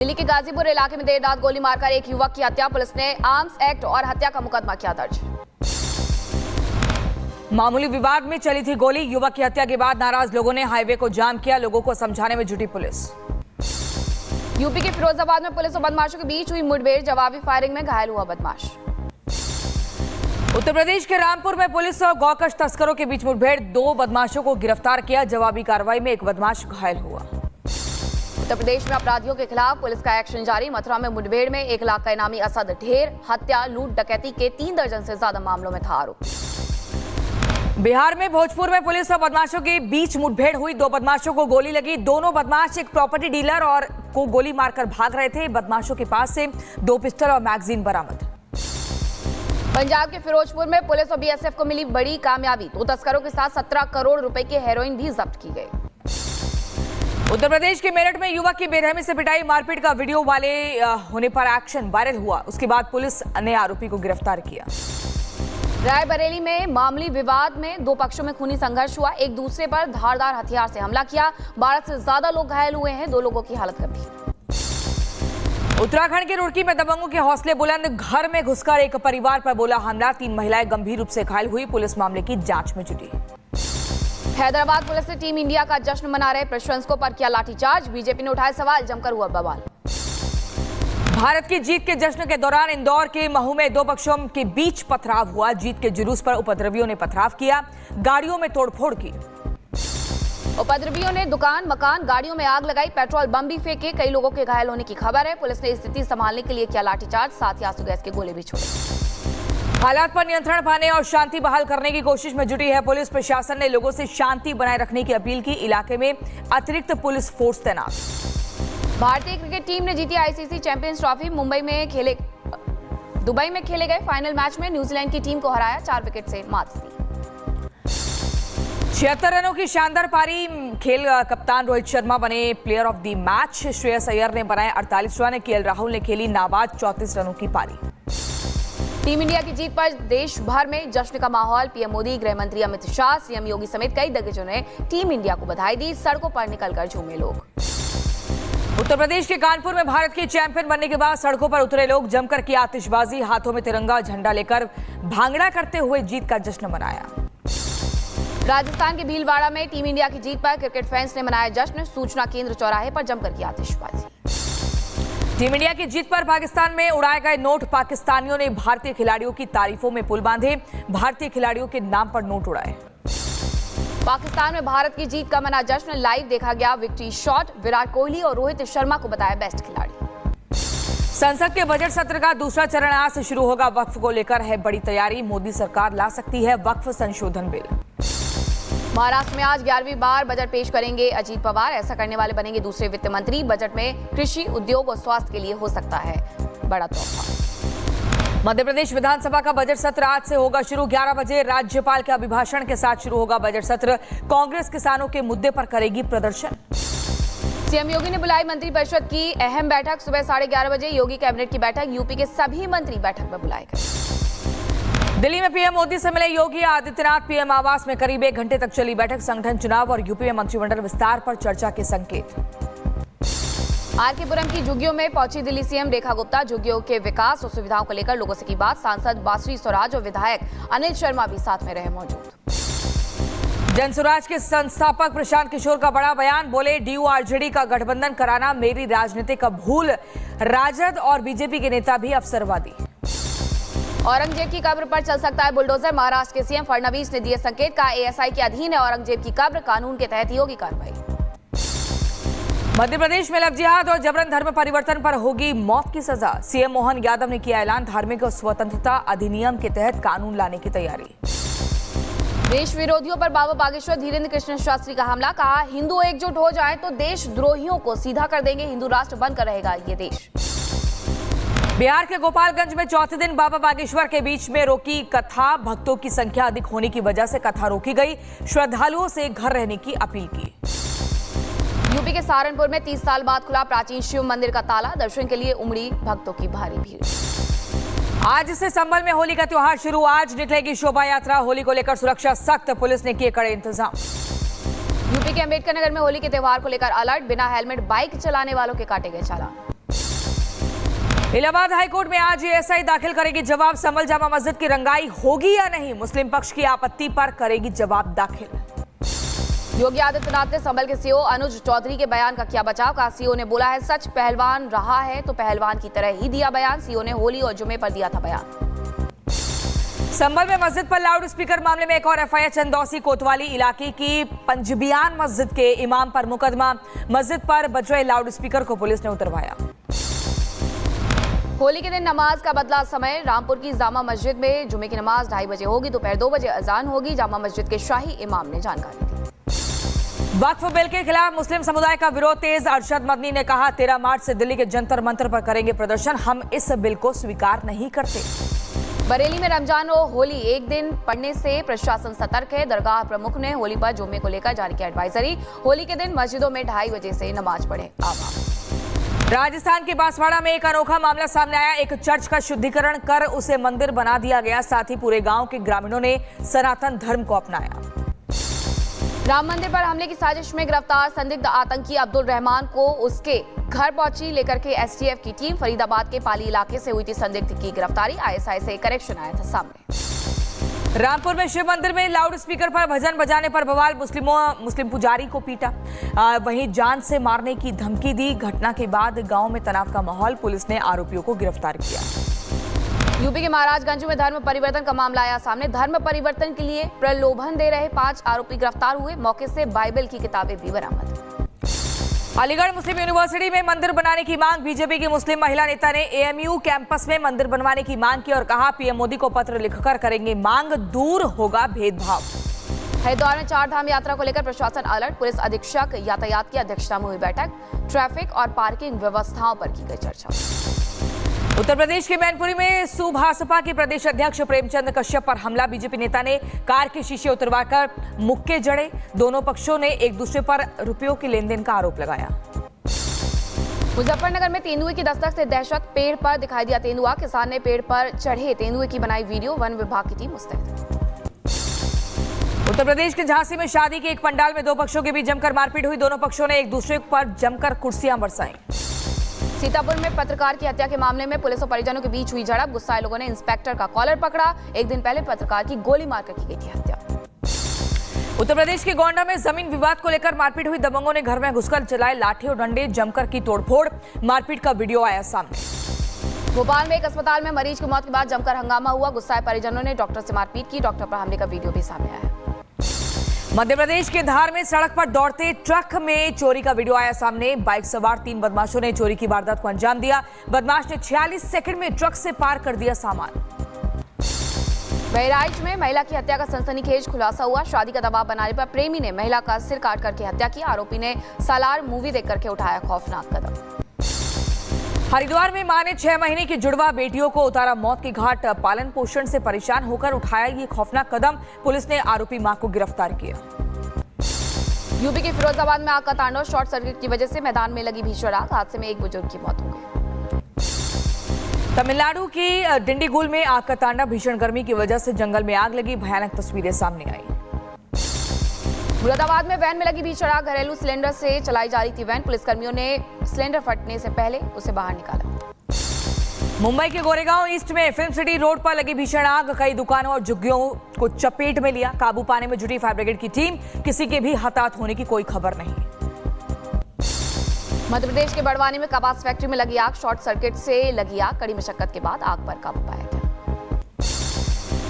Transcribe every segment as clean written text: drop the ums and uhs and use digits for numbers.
दिल्ली के गाजीपुर इलाके में देर रात गोली मारकर एक युवक की हत्या, पुलिस ने आर्म्स एक्ट और हत्या का मुकदमा किया दर्ज। मामूली विवाद में चली थी गोली, युवक की हत्या के बाद नाराज लोगों ने हाईवे को जाम किया, लोगों को समझाने में जुटी पुलिस। यूपी के फिरोजाबाद में पुलिस और बदमाशों के बीच हुई मुठभेड़, जवाबी फायरिंग में घायल हुआ बदमाश। उत्तर प्रदेश के रामपुर में पुलिस और गौकश तस्करों के बीच मुठभेड़, 2 बदमाशों को गिरफ्तार किया, जवाबी कार्रवाई में एक बदमाश घायल हुआ। उत्तर प्रदेश में अपराधियों के खिलाफ पुलिस का एक्शन जारी, मथुरा में मुठभेड़ में 1 लाख का इनामी असद ढेर, हत्या लूट डकैती के 3 दर्जन से ज्यादा मामलों में था आरोपी। बिहार में भोजपुर में पुलिस और बदमाशों के बीच मुठभेड़ हुई, 2 बदमाशों को गोली लगी, दोनों बदमाश एक प्रॉपर्टी डीलर और को गोली मारकर भाग रहे थे। बदमाशों के पास से 2 पिस्टल और मैगजीन बरामद। पंजाब के फिरोजपुर में पुलिस और बीएसएफ को मिली बड़ी कामयाबी, 2 तस्करों के साथ 17 करोड़ रुपए की हेरोइन भी जब्त की गई। उत्तर प्रदेश के मेरठ में युवक की बेरहमी से पिटाई, मारपीट का वीडियो वाले होने पर एक्शन वायरल हुआ, उसके बाद पुलिस ने आरोपी को गिरफ्तार किया। रायबरेली में मामूली विवाद में 2 पक्षों में खूनी संघर्ष हुआ, एक दूसरे पर धारदार हथियार से हमला किया, 12 से ज्यादा लोग घायल हुए हैं, 2 लोगों की हालत गंभीर। उत्तराखंड के रुड़की में दबंगों के हौसले बुलंद, घर में घुसकर एक परिवार पर बोला हमला, 3 महिलाएं गंभीर रूप से घायल हुई, पुलिस मामले की जांच में जुटी। हैदराबाद पुलिस ने टीम इंडिया का जश्न मना रहे प्रशंसकों पर किया लाठीचार्ज, बीजेपी ने उठाए सवाल, जमकर हुआ बवाल। भारत की जीत के जश्न के दौरान इंदौर के महू में 2 पक्षों के बीच पथराव हुआ, जीत के जुलूस पर उपद्रवियों ने पथराव किया, गाड़ियों में तोड़फोड़ की। उपद्रवियों ने दुकान, मकान, गाड़ियों में आग लगाई, पेट्रोल बम भी फेंके, कई लोगों के घायल होने की खबर है। पुलिस ने स्थिति संभालने के लिए किया लाठीचार्ज, साथ ही आंसू गैस के गोले भी छोड़े। हालात पर नियंत्रण पाने और शांति बहाल करने की कोशिश में जुटी है पुलिस। प्रशासन ने लोगों से शांति बनाए रखने की अपील की, इलाके में अतिरिक्त पुलिस फोर्स तैनात। भारतीय क्रिकेट टीम ने जीती आईसीसी चैंपियंस ट्रॉफी, दुबई में खेले गए फाइनल मैच में न्यूजीलैंड की टीम को हराया, 4 विकेट से मात दी। 76 रनों की शानदार पारी खेल कप्तान रोहित शर्मा बने player of the match, Shreyas Iyer ने बनाए 48 रन, केएल राहुल ने खेली नाबाद 34 रनों की पारी। टीम इंडिया की जीत पर देश भर में जश्न का माहौल, पीएम मोदी, गृह मंत्री अमित शाह, सीएम योगी समेत कई दिग्गजों ने टीम इंडिया को बधाई दी, सड़कों पर निकलकर झूमे लोग। उत्तर प्रदेश के कानपुर में भारत की चैंपियन बनने के बाद सड़कों पर उतरे लोग, जमकर की आतिशबाजी, हाथों में तिरंगा झंडा लेकर भांगड़ा करते हुए जीत का जश्न मनाया। राजस्थान के भीलवाड़ा में टीम इंडिया की जीत पर क्रिकेट फैंस ने मनाया जश्न, सूचना केंद्र चौराहे पर जमकर की आतिशबाजी। टीम इंडिया की जीत पर पाकिस्तान में उड़ाए गए नोट, पाकिस्तानियों ने भारतीय खिलाड़ियों की तारीफों में पुल बांधे, भारतीय खिलाड़ियों के नाम पर नोट उड़ाए। पाकिस्तान में भारत की जीत का मना जश्न, लाइव देखा गया विक्ट्री शॉट, विराट कोहली और रोहित शर्मा को बताया बेस्ट खिलाड़ी। संसद के बजट सत्र का दूसरा चरण आज से शुरू होगा, वक्फ को लेकर है बड़ी तैयारी, मोदी सरकार ला सकती है वक्फ संशोधन बिल। महाराष्ट्र में आज 11वीं बार बजट पेश करेंगे अजीत पवार, ऐसा करने वाले बनेंगे दूसरे वित्त मंत्री। बजट में कृषि, उद्योग और स्वास्थ्य के लिए हो सकता है बड़ा तोहफा। मध्य प्रदेश विधानसभा का बजट सत्र आज से होगा शुरू, 11 बजे राज्यपाल के अभिभाषण के साथ शुरू होगा बजट सत्र। कांग्रेस किसानों के मुद्दे पर करेगी प्रदर्शन। सीएम योगी ने बुलाई मंत्रिपरिषद की अहम बैठक, सुबह 11:30 बजे योगी कैबिनेट की बैठक, यूपी के सभी मंत्री बैठक में बुलाए गए। दिल्ली में पीएम मोदी से मिले योगी आदित्यनाथ, पीएम आवास में करीब 1 घंटे तक चली बैठक, संगठन, चुनाव और यूपी में मंत्रिमंडल विस्तार पर चर्चा के संकेत। आरके पुरम की झुग्गियों में पहुंची दिल्ली सीएम रेखा गुप्ता, झुग्गियों के विकास और सुविधाओं को लेकर लोगों से की बात, सांसद बासुरी स्वराज और विधायक अनिल शर्मा भी साथ में रहे मौजूद। जनसुराज के संस्थापक प्रशांत किशोर का बड़ा बयान, बोले डीयू-आरजेडी का गठबंधन कराना मेरी राजनीतिक भूल, राजद और बीजेपी के नेता भी अवसरवादी। औरंगजेब की कब्र पर चल सकता है बुलडोजर, महाराष्ट्र के सीएम फडणवीस ने दिए संकेत, का एएसआई के अधीन है औरंगजेब की कब्र, कानून के तहत ही होगी कार्रवाई। मध्य प्रदेश में लव जिहाद और जबरन धर्म परिवर्तन पर होगी मौत की सजा, सीएम मोहन यादव ने किया ऐलान, धार्मिक और स्वतंत्रता अधिनियम के तहत कानून लाने की तैयारी। देश विरोधियों पर बाबा बागेश्वर धीरेन्द्र कृष्ण शास्त्री का हमला, कहा हिंदू एकजुट हो जाए तो देशद्रोहियों को सीधा कर देंगे, हिंदू राष्ट्र बनकर रहेगा ये देश। बिहार के गोपालगंज में चौथे दिन बाबा बागेश्वर के बीच में रोकी कथा, भक्तों की संख्या अधिक होने की वजह से कथा रोकी गई, श्रद्धालुओं से घर रहने की अपील की। यूपी के सहारनपुर में 30 साल बाद खुला प्राचीन शिव मंदिर का ताला, दर्शन के लिए उमड़ी भक्तों की भारी भीड़। आज से संभल में होली का त्योहार शुरू, आज निकलेगी शोभा यात्रा, होली को लेकर सुरक्षा सख्त, पुलिस ने किए कड़े इंतजाम। यूपी के अंबेडकर नगर में होली के त्योहार को लेकर अलर्ट, बिना हेलमेट बाइक चलाने वालों के काटे गए चालान। इलाहाबाद हाईकोर्ट में आज एएसआई दाखिल करेगी जवाब। संभल जामा मस्जिद की रंगाई होगी या नहीं, मुस्लिम पक्ष की आपत्ति पर करेगी जवाब दाखिल। योगी आदित्यनाथ ने संभल के सीओ अनुज चौधरी के बयान का किया बचाव। कहा सीओ ने बोला है सच, पहलवान रहा है तो पहलवान की तरह ही दिया बयान। सीओ ने होली और जुमे पर दिया था बयान। संभल में मस्जिद पर लाउड स्पीकर मामले में एक और एफआईआर। चंदौसी कोतवाली इलाके की पंजबियान मस्जिद के इमाम पर मुकदमा। मस्जिद पर बज रहे लाउड स्पीकर को पुलिस ने उतरवाया। होली के दिन नमाज का बदला समय। रामपुर की जामा मस्जिद में जुमे की नमाज 2:30 बजे होगी, दोपहर 2 बजे अजान होगी। जामा मस्जिद के शाही इमाम ने जानकारी दी। वक्फ बिल के खिलाफ मुस्लिम समुदाय का विरोध तेज। अरशद मदनी ने कहा 13 मार्च से दिल्ली के जंतर मंतर पर करेंगे प्रदर्शन, हम इस बिल को स्वीकार नहीं करते। बरेली में रमजान और होली एक दिन पड़ने से प्रशासन सतर्क है। दरगाह प्रमुख ने होली पर जुम्मे को लेकर जारी किया एडवाइजरी। होली के दिन मस्जिदों में 2:30 बजे से नमाज पढ़े आवाम। राजस्थान के बांसवाड़ा में एक अनोखा मामला सामने आया। एक चर्च का शुद्धिकरण कर उसे मंदिर बना दिया गया। साथ ही पूरे गांव के ग्रामीणों ने सनातन धर्म को अपनाया। राम मंदिर पर हमले की साजिश में गिरफ्तार संदिग्ध आतंकी अब्दुल रहमान को उसके घर पहुंची लेकर के एसटीएफ की टीम। फरीदाबाद के पाली इलाके से हुई थी संदिग्ध की गिरफ्तारी। आईएसआई से करेक्शन आया था सामने। रामपुर में शिव मंदिर में लाउड स्पीकर पर भजन बजाने पर बवाल। मुस्लिम पुजारी को पीटा, वहीं जान से मारने की धमकी दी। घटना के बाद गांव में तनाव का माहौल। पुलिस ने आरोपियों को गिरफ्तार किया। यूपी के महाराजगंज में धर्म परिवर्तन का मामला आया सामने। धर्म परिवर्तन के लिए प्रलोभन दे रहे 5 आरोपी गिरफ्तार हुए। मौके से बाइबल की किताबें भी बरामद। अलीगढ़ मुस्लिम यूनिवर्सिटी में मंदिर बनाने की मांग। बीजेपी की मुस्लिम महिला नेता ने एएमयू कैंपस में मंदिर बनवाने की मांग की और कहा पीएम मोदी को पत्र लिखकर करेंगे मांग, दूर होगा भेदभाव। हरिद्वार में 4 धाम यात्रा को लेकर प्रशासन अलर्ट। पुलिस अधीक्षक यातायात की अध्यक्षता में हुई बैठक। ट्रैफिक और पार्किंग व्यवस्थाओं पर की गई चर्चा। उत्तर प्रदेश के मैनपुरी में सुभासपा के प्रदेश अध्यक्ष प्रेमचंद कश्यप पर हमला। बीजेपी नेता ने कार के शीशे उतरवाकर मुक्के जड़े। दोनों पक्षों ने एक दूसरे पर रुपयों के लेन देन का आरोप लगाया। मुजफ्फरनगर में तेंदुए की दस्तक से दहशत। पेड़ पर दिखाई दिया तेंदुआ। किसान ने पेड़ पर चढ़े तेंदुए की बनाई वीडियो। वन विभाग की टीम मुस्तैद। उत्तर प्रदेश के झांसी में शादी के एक पंडाल में 2 पक्षों के बीच जमकर मारपीट हुई। दोनों पक्षों ने एक दूसरे पर जमकर कुर्सियां बरसाई। सीतापुर में पत्रकार की हत्या के मामले में पुलिस और परिजनों के बीच हुई झड़प। गुस्साए लोगों ने इंस्पेक्टर का कॉलर पकड़ा। एक दिन पहले पत्रकार की गोली मारकर की गई थी हत्या। उत्तर प्रदेश के गोंडा में जमीन विवाद को लेकर मारपीट हुई। दबंगों ने घर में घुसकर चलाए लाठी और डंडे। जमकर की तोड़फोड़। मारपीट का वीडियो आया सामने। भोपाल में एक अस्पताल में मरीज की मौत के बाद जमकर हंगामा हुआ। गुस्साए परिजनों ने डॉक्टर से मारपीट की। डॉक्टर पर हमले का वीडियो भी सामने आया। मध्य प्रदेश के धार में सड़क पर दौड़ते ट्रक में चोरी का वीडियो आया सामने। बाइक सवार 3 बदमाशों ने चोरी की वारदात को अंजाम दिया। बदमाश ने 46 सेकंड में ट्रक से पार कर दिया सामान। बहराइच में महिला की हत्या का सनसनीखेज खुलासा हुआ। शादी का दबाव बनाने पर प्रेमी ने महिला का सिर काट करके हत्या की। आरोपी ने सालार मूवी देख करके उठाया खौफनाक कदम। हरिद्वार में मां ने 6 महीने की जुड़वा बेटियों को उतारा मौत के घाट। पालन पोषण से परेशान होकर उठाया ये खौफनाक कदम। पुलिस ने आरोपी मां को गिरफ्तार किया। यूपी के फिरोजाबाद में आग का तांडव। शॉर्ट सर्किट की वजह से मैदान में लगी भीषण आग। हादसे में एक बुजुर्ग की मौत हो गई। तमिलनाडु की डिंडीगुल में आग का तांडव। भीषण गर्मी की वजह से जंगल में आग लगी। भयानक तस्वीरें सामने आई। मुरादाबाद में वैन में लगी भीषण आग। घरेलू सिलेंडर से चलाई जा रही थी वैन। पुलिसकर्मियों ने सिलेंडर फटने से पहले उसे बाहर निकाला। मुंबई के गोरेगांव ईस्ट में फिल्म सिटी रोड पर लगी भीषण आग। कई दुकानों और झुग्गियों को चपेट में लिया। काबू पाने में जुटी फायर ब्रिगेड की टीम। किसी के भी हताहत होने की कोई खबर नहीं। मध्य प्रदेश के बड़वानी में कपास फैक्ट्री में लगी आग। शॉर्ट सर्किट से लगी आग। कड़ी मशक्कत के बाद आग पर काबू पाया गया।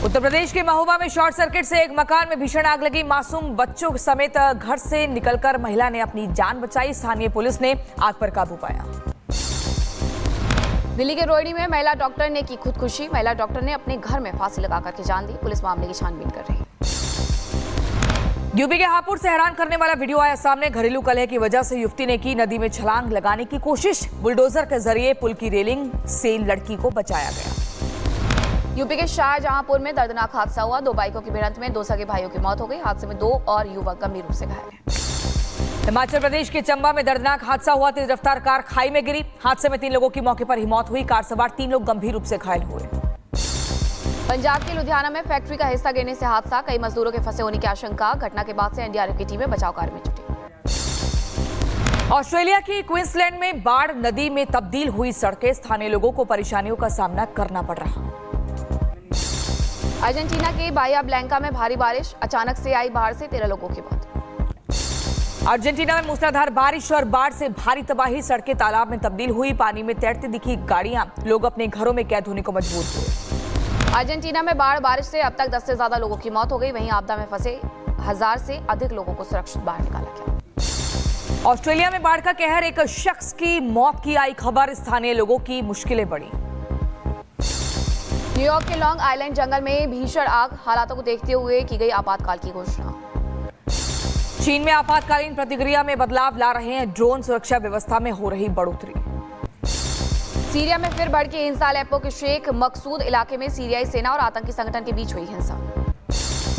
उत्तर प्रदेश के महोबा में शॉर्ट सर्किट से एक मकान में भीषण आग लगी। मासूम बच्चों समेत घर से निकलकर महिला ने अपनी जान बचाई। स्थानीय पुलिस ने आग पर काबू पाया। दिल्ली के रोहिणी में महिला डॉक्टर ने की खुदकुशी। महिला डॉक्टर ने अपने घर में फांसी लगाकर के जान दी। पुलिस मामले की छानबीन कर रही है। यूपी के हापुड़ से हैरान करने वाला वीडियो आया सामने। घरेलू कलह की वजह से युवती ने की नदी में छलांग लगाने की कोशिश। बुलडोजर के जरिए पुल की रेलिंग से लड़की को बचाया गया। यूपी के शाहजहांपुर में दर्दनाक हादसा हुआ। 2 बाइकों की भिड़ंत में 2 सगे भाइयों की मौत हो गई। हादसे में 2 और युवक गंभीर रूप से घायल हैं। हिमाचल प्रदेश के चंबा में दर्दनाक हादसा हुआ। तेज रफ्तार कार खाई में गिरी। हादसे में 3 लोगों की मौके पर ही मौत हुई। कार सवार 3 लोग गंभीर रूप से घायल हुए। पंजाब के लुधियाना में फैक्ट्री का हिस्सा गिरने से हादसा। कई मजदूरों के फंसे होने की आशंका। घटना के बाद से एनडीआरएफ की टीमें बचाव कार्य में जुटी। ऑस्ट्रेलिया की क्वींसलैंड में बाढ़ नदी में तब्दील हुई सड़कें, स्थानीय लोगों को परेशानियों का सामना करना पड़ रहा। अर्जेंटीना के बाया ब्लैंका में भारी बारिश, अचानक से आई बाढ़ से 13 लोगों की मौत। अर्जेंटीना में मूसलाधार बारिश और बाढ़ से भारी तबाही, सड़कें तालाब में तब्दील हुई, पानी में तैरती दिखी गाड़ियां, लोग अपने घरों में कैद होने को मजबूर हुए। अर्जेंटीना में बाढ़ बारिश से अब तक 10 से ज्यादा लोगों की मौत हो गई। वहीं आपदा में फंसे 1000 से अधिक लोगों को सुरक्षित बाहर निकाला गया। ऑस्ट्रेलिया में बाढ़ का कहर, एक शख्स की मौत की आई खबर, स्थानीय लोगों की मुश्किलें बढ़ी। न्यूयॉर्क के लॉन्ग आइलैंड जंगल में भीषण आग, हालातों को देखते हुए की गई आपातकाल की घोषणा। चीन में आपातकालीन प्रतिक्रिया में बदलाव ला रहे हैं ड्रोन, सुरक्षा व्यवस्था में हो रही बढ़ोतरी। सीरिया में फिर बढ़ के हिंसा, अलेप्पो के शेख मकसूद इलाके में सीरियाई सेना और आतंकी संगठन के बीच हुई हिंसा।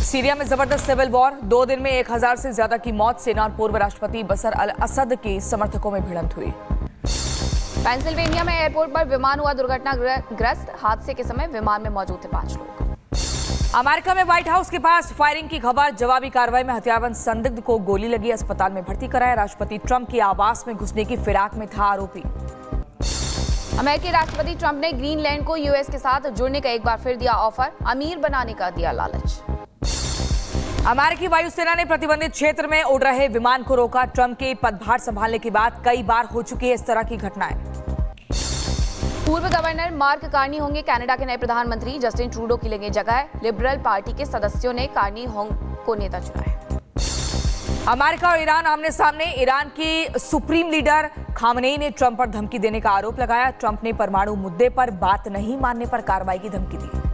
सीरिया में जबरदस्त सिविल वॉर, 2 दिन में 1000 से ज्यादा की मौत, सेना और पूर्व राष्ट्रपति बशर अल असद के समर्थकों में भिड़ंत हुई। पेंसिल्वेनिया में एयरपोर्ट पर विमान हुआ दुर्घटनाग्रस्त, हादसे के समय विमान में मौजूद थे 5 लोग। अमेरिका में व्हाइट हाउस के पास फायरिंग की खबर, जवाबी कार्रवाई में हथियारबंद संदिग्ध को गोली लगी, अस्पताल में भर्ती कराया। राष्ट्रपति ट्रंप की आवास में घुसने की फिराक में था आरोपी। अमेरिकी राष्ट्रपति ट्रंप ने ग्रीनलैंड को यूएस के साथ जुड़ने का एक बार फिर दिया ऑफर, अमीर बनाने का दिया लालच। अमेरिकी वायुसेना ने प्रतिबंधित क्षेत्र में उड़ रहे विमान को रोका, ट्रंप के पदभार संभालने के बाद कई बार हो चुकी है इस तरह की घटनाएं। पूर्व गवर्नर मार्क कार्नी होंगे कनाडा के नए प्रधानमंत्री, जस्टिन ट्रूडो की लेंगे जगह। लिबरल पार्टी के सदस्यों ने कार्नी होंग को नेता चुना है। अमेरिका और ईरान आमने सामने, ईरान की सुप्रीम लीडर खामनेई ने ट्रंप पर धमकी देने का आरोप लगाया। ट्रंप ने परमाणु मुद्दे पर बात नहीं मानने पर कार्रवाई की धमकी दी।